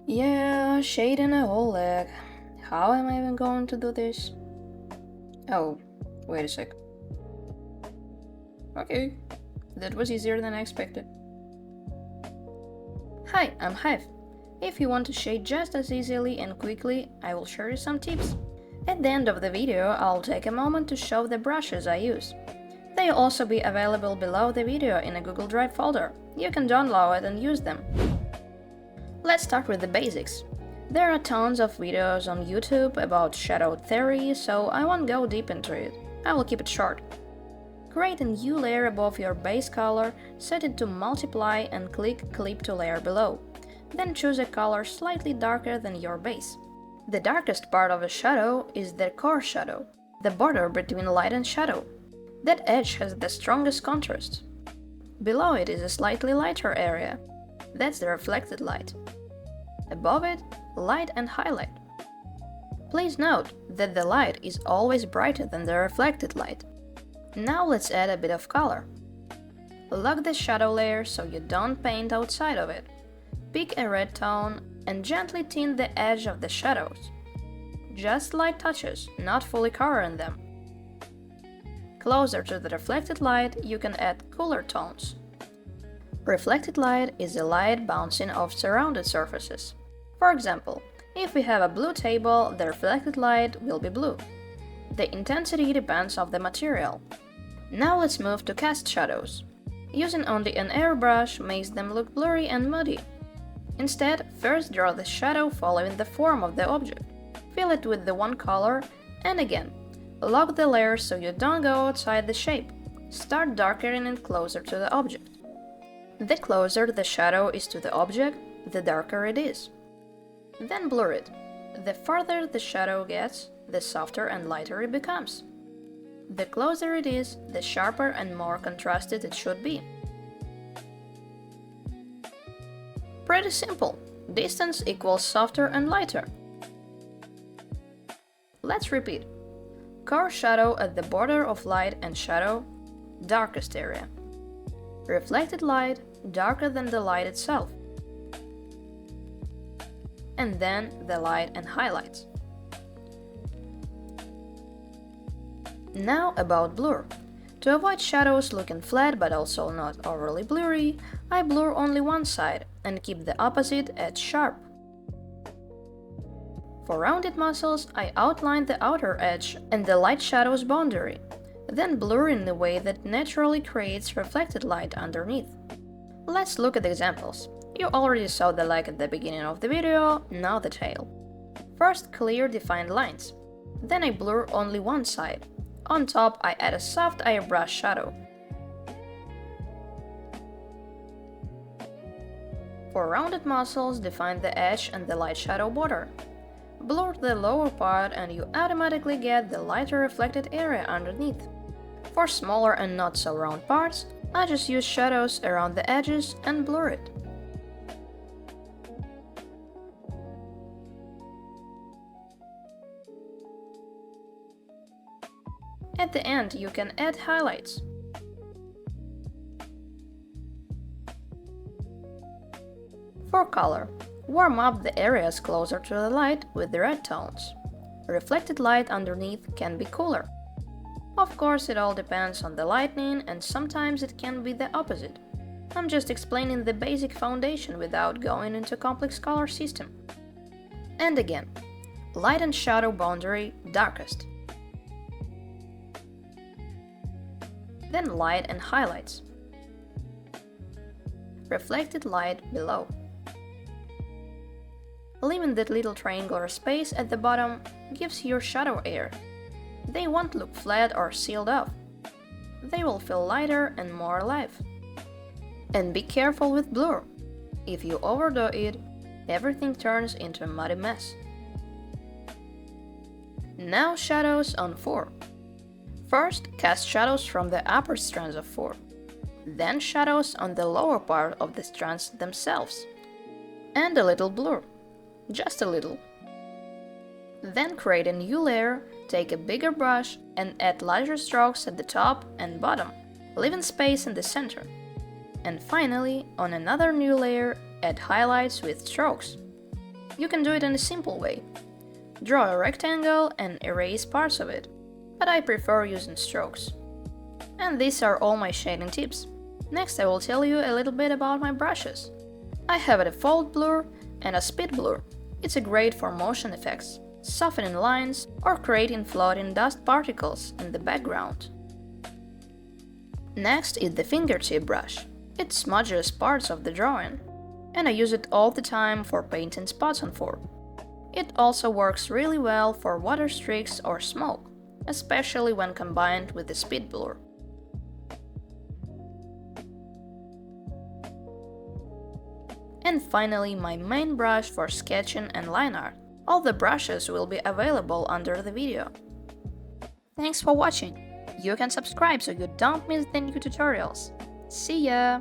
Yeah, shading a whole leg. How am I even going to do this? Oh, wait a sec. Okay, that was easier than I expected. Hi, I'm Hive. If you want to shade just as easily and quickly, I will share you some tips. At the end of the video, I'll take a moment to show the brushes I use. They'll also be available below the video in a Google Drive folder. You can download it and use them. Let's start with the basics. There are tons of videos on YouTube about shadow theory, so I won't go deep into it. I will keep it short. Create a new layer above your base color, set it to multiply and click Clip to layer below. Then choose a color slightly darker than your base. The darkest part of a shadow is the core shadow, the border between light and shadow. That edge has the strongest contrast. Below it is a slightly lighter area. That's the reflected light. Above it, light and highlight. Please note that the light is always brighter than the reflected light. Now let's add a bit of color. Lock the shadow layer so you don't paint outside of it. Pick a red tone and gently tint the edge of the shadows. Just light touches, not fully covering them. Closer to the reflected light, you can add cooler tones. Reflected light is the light bouncing off surrounded surfaces. For example, if we have a blue table, the reflected light will be blue. The intensity depends on the material. Now let's move to cast shadows. Using only an airbrush makes them look blurry and muddy. Instead, first draw the shadow following the form of the object. Fill it with the one color, and again, lock the layer so you don't go outside the shape. Start darkening it closer to the object. The closer the shadow is to the object, the darker it is. Then blur it. The farther the shadow gets, the softer and lighter it becomes. The closer it is, the sharper and more contrasted it should be. Pretty simple. Distance equals softer and lighter. Let's repeat. Core shadow at the border of light and shadow, darkest area. Reflected light, darker than the light itself. And then the light and highlights. Now about blur. To avoid shadows looking flat but also not overly blurry, I blur only one side and keep the opposite edge sharp. For rounded muscles, I outline the outer edge and the light shadow's boundary, then blur in the way that naturally creates reflected light underneath. Let's look at examples. You already saw the leg at the beginning of the video, now the tail. First, clear defined lines. Then I blur only one side. On top, I add a soft airbrush shadow. For rounded muscles, define the edge and the light shadow border. Blur the lower part and you automatically get the lighter reflected area underneath. For smaller and not so round parts, I just use shadows around the edges and blur it. At the end, you can add highlights. For color, warm up the areas closer to the light with the red tones. Reflected light underneath can be cooler. Of course, it all depends on the lighting, and sometimes it can be the opposite. I'm just explaining the basic foundation without going into complex color system. And again, light and shadow boundary darkest. Then light and highlights. Reflected light below. Leaving that little triangular space at the bottom gives your shadow air. They won't look flat or sealed off. They will feel lighter and more alive. And be careful with blur. If you overdo it, everything turns into a muddy mess. Now shadows on 4. First, cast shadows from the upper strands of 4. Then shadows on the lower part of the strands themselves. And a little blur. Just a little. Then create a new layer, take a bigger brush and add larger strokes at the top and bottom, leaving space in the center. And finally, on another new layer, add highlights with strokes. You can do it in a simple way. Draw a rectangle and erase parts of it, but I prefer using strokes. And these are all my shading tips. Next I will tell you a little bit about my brushes. I have a default blur and a speed blur. It's great for motion effects, softening lines, or creating floating dust particles in the background. Next is the fingertip brush. It smudges parts of the drawing, and I use it all the time for painting spots on form. It also works really well for water streaks or smoke, especially when combined with the speed blur. And finally, my main brush for sketching and line art. All the brushes will be available under the video. Thanks for watching! You can subscribe so you don't miss the new tutorials. See ya!